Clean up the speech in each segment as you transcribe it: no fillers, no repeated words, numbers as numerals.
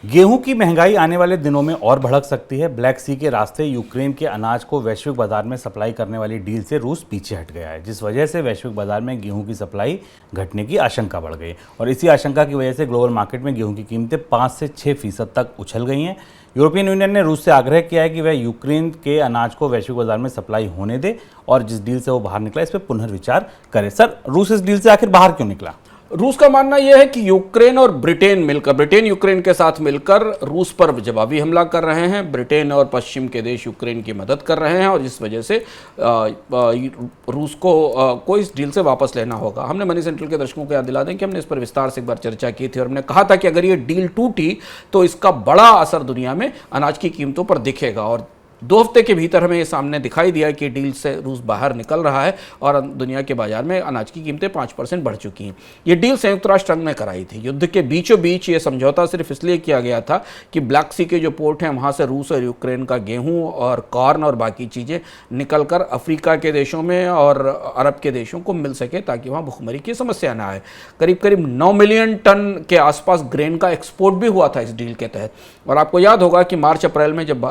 गेहूं की महंगाई आने वाले दिनों में और भड़क सकती है। ब्लैक सी के रास्ते यूक्रेन के अनाज को वैश्विक बाजार में सप्लाई करने वाली डील से रूस पीछे हट गया है, जिस वजह से वैश्विक बाजार में गेहूं की सप्लाई घटने की आशंका बढ़ गई और इसी आशंका की वजह से ग्लोबल मार्केट में गेहूं की कीमतें 5 से 6% तक उछल गई हैं। यूरोपियन यूनियन ने रूस से आग्रह किया है कि वह यूक्रेन के अनाज को वैश्विक बाजार में सप्लाई होने दे और जिस डील से वो बाहर निकला इस पर पुनर्विचार करे। सर, रूस इस डील से आखिर बाहर क्यों निकला? रूस का मानना यह है कि यूक्रेन और ब्रिटेन यूक्रेन के साथ मिलकर रूस पर जवाबी हमला कर रहे हैं। ब्रिटेन और पश्चिम के देश यूक्रेन की मदद कर रहे हैं और जिस वजह से रूस को इस डील से वापस लेना होगा। हमने मनी सेंट्रल के दर्शकों को याद दिला दें कि हमने इस पर विस्तार से एक बार चर्चा की थी और हमने कहा था कि अगर ये डील टूटी तो इसका बड़ा असर दुनिया में अनाज की कीमतों पर दिखेगा और 2 हफ्ते के भीतर हमें ये सामने दिखाई दिया कि डील से रूस बाहर निकल रहा है और दुनिया के बाजार में अनाज की कीमतें 5% बढ़ चुकी हैं। ये डील संयुक्त राष्ट्र संघ ने कराई थी। युद्ध के बीचों बीच ये समझौता सिर्फ इसलिए किया गया था कि ब्लैक सी के जो पोर्ट हैं वहाँ से रूस और यूक्रेन का गेहूँ और कॉर्न और बाकी चीज़ें निकल कर अफ्रीका के देशों में और अरब के देशों को मिल सके ताकि वहाँ भुखमरी की समस्या ना आए। करीब करीब 9 मिलियन टन के आसपास ग्रेन का एक्सपोर्ट भी हुआ था इस डील के तहत। और आपको याद होगा कि मार्च अप्रैल में जब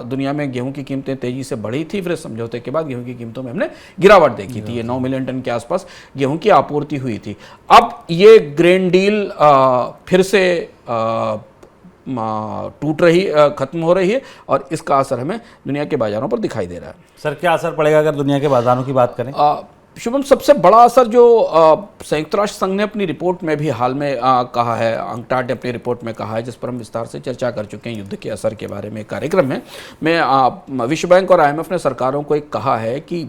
दुनिया में गेहूं की कीमतें तेजी से बढ़ी थी, फिर समझौते के बाद गेहूं की कीमतों में हमने गिरावट देखी थी। ये 9 मिलियन टन के आसपास गेहूं की आपूर्ति हुई थी। अब ये ग्रेन डील फिर से टूट रही खत्म हो रही है और इसका असर हमें दुनिया के बाजारों पर दिखाई दे रहा है। सर, क्या असर पड़ेगा अगर दुनिया के बाजारों की बात करें? शुभम, सबसे बड़ा असर जो संयुक्त राष्ट्र संघ ने अपनी रिपोर्ट में भी हाल में कहा है, अंकटाड ने अपनी रिपोर्ट में कहा है, जिस पर हम विस्तार से चर्चा कर चुके हैं युद्ध के असर के बारे में कार्यक्रम में विश्व बैंक और IMF ने सरकारों को एक कहा है कि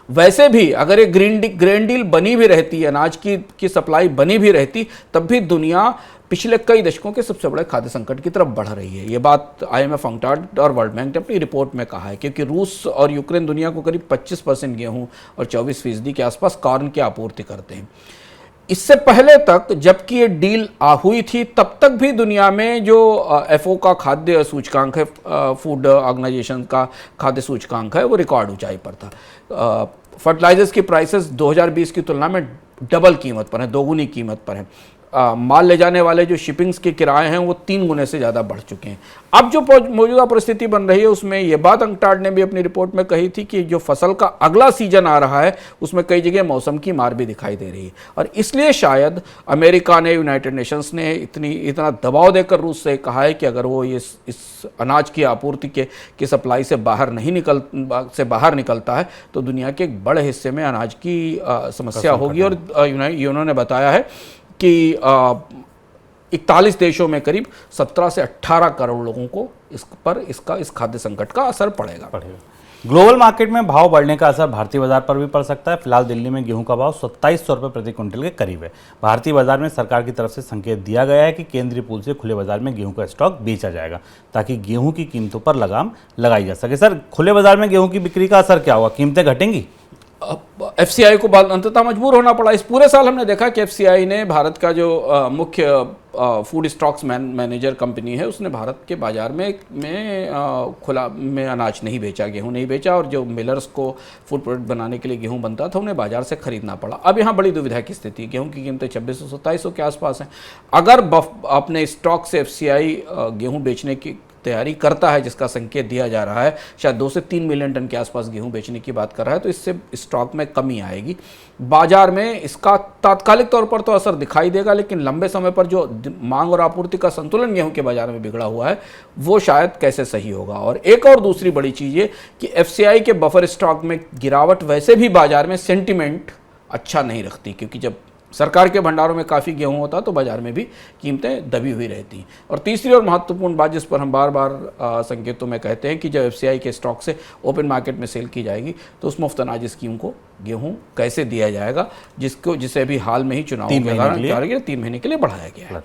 वैसे भी अगर एक ग्रेन डील बनी भी रहती, अनाज की सप्लाई बनी भी रहती, तब भी दुनिया पिछले कई दशकों के सबसे बड़े खाद्य संकट की तरफ बढ़ रही है। ये बात IMF, अंकटाड और वर्ल्ड बैंक ने अपनी रिपोर्ट में कहा है, क्योंकि रूस और यूक्रेन दुनिया को करीब 25% गेहूं और 24% के आसपास कॉर्न की आपूर्ति करते हैं। इससे पहले तक जबकि ये डील हुई थी तब तक भी दुनिया में जो FAO का खाद्य सूचकांक है, फूड ऑर्गेनाइजेशन का खाद्य सूचकांक है, वो रिकॉर्ड ऊंचाई पर था। फर्टिलाइजर्स की प्राइसेस 2020 की तुलना में डबल कीमत पर है, दोगुनी कीमत पर है। माल ले जाने वाले जो शिपिंग्स के किराए हैं वो 3 गुने से ज़्यादा बढ़ चुके हैं। अब जो मौजूदा परिस्थिति बन रही है उसमें ये बात अंकटाड ने भी अपनी रिपोर्ट में कही थी कि जो फसल का अगला सीजन आ रहा है उसमें कई जगह मौसम की मार भी दिखाई दे रही है और इसलिए शायद अमेरिका ने, यूनाइटेड नेशंस ने इतना दबाव देकर रूस से कहा है कि अगर वो इस अनाज की आपूर्ति की सप्लाई से बाहर निकलता है तो दुनिया के एक बड़े हिस्से में अनाज की समस्या होगी। और उन्होंने बताया है कि 41 देशों में करीब 17 से 18 करोड़ लोगों को इस खाद्य संकट का असर पड़ेगा। ग्लोबल मार्केट में भाव बढ़ने का असर भारतीय बाजार पर भी पड़ सकता है। फिलहाल दिल्ली में गेहूं का भाव 2700 रुपये प्रति क्विंटल के करीब है। भारतीय बाजार में सरकार की तरफ से संकेत दिया गया है कि केंद्रीय पूल से खुले बाजार में गेहूं का स्टॉक बेचा जाएगा ताकि गेहूं की कीमतों पर लगाम लगाई जा सके। सर, खुले बाजार में गेहूं की बिक्री का असर क्या होगा? कीमतें घटेंगी? FCI को अंततः मजबूर होना पड़ा। इस पूरे साल हमने देखा कि FCI ने, भारत का जो मुख्य फूड स्टॉक्स मैनेजर कंपनी है, उसने भारत के बाजार में खुला में अनाज नहीं बेचा, गेहूं नहीं बेचा और जो मिलर्स को फूड प्रोडक्ट बनाने के लिए गेहूं बनता था उन्हें बाजार से खरीदना पड़ा। अब यहाँ बड़ी दुविधा की स्थिति है। गेहूं की कीमतें 2600-2700 के आसपास हैं। अगर अपने स्टॉक से FCI गेहूं बेचने की तैयारी करता है, जिसका संकेत दिया जा रहा है, शायद 2 से 3 मिलियन टन के आसपास गेहूं बेचने की बात कर रहा है, तो इससे स्टॉक में कमी आएगी। बाजार में इसका तात्कालिक तौर पर तो असर दिखाई देगा, लेकिन लंबे समय पर जो मांग और आपूर्ति का संतुलन गेहूं के बाजार में बिगड़ा हुआ है वो शायद कैसे सही होगा। और एक और दूसरी बड़ी चीज़ ये कि FCI के बफर स्टॉक में गिरावट वैसे भी बाजार में सेंटिमेंट अच्छा नहीं रखती, क्योंकि जब सरकार के भंडारों में काफ़ी गेहूं होता तो बाजार में भी कीमतें दबी हुई रहती हैं। और तीसरी और महत्वपूर्ण बात जिस पर हम बार बार संकेतों में कहते हैं कि जब FCI के स्टॉक से ओपन मार्केट में सेल की जाएगी तो उस मुफ्त अनाज स्कीम को गेहूं कैसे दिया जाएगा, जिसे अभी हाल में ही चुनाव के कारण 3 महीने के लिए बढ़ाया गया है।